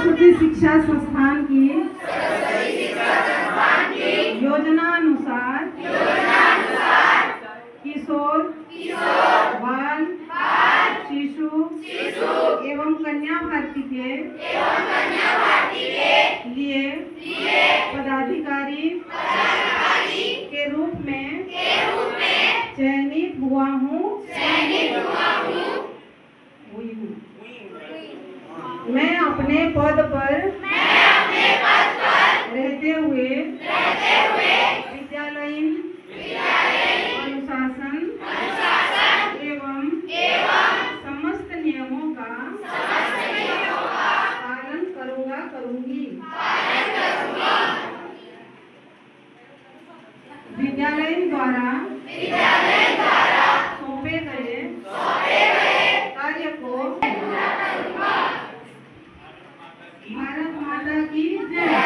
सरस्वती शिक्षा संस्थान की योजनानुसार किशोर बाल शिशु एवं कन्या भर्ती के लिए पदाधिकारी के रूप में चयनित हुआ हूँ। मैं अपने पद पर रहते हुए विद्यालयीन अनुशासन एवं समस्त नियमों का पालन करूंगी। विद्यालय द्वारा सौंपे गए कार्य को भारत माता की जय।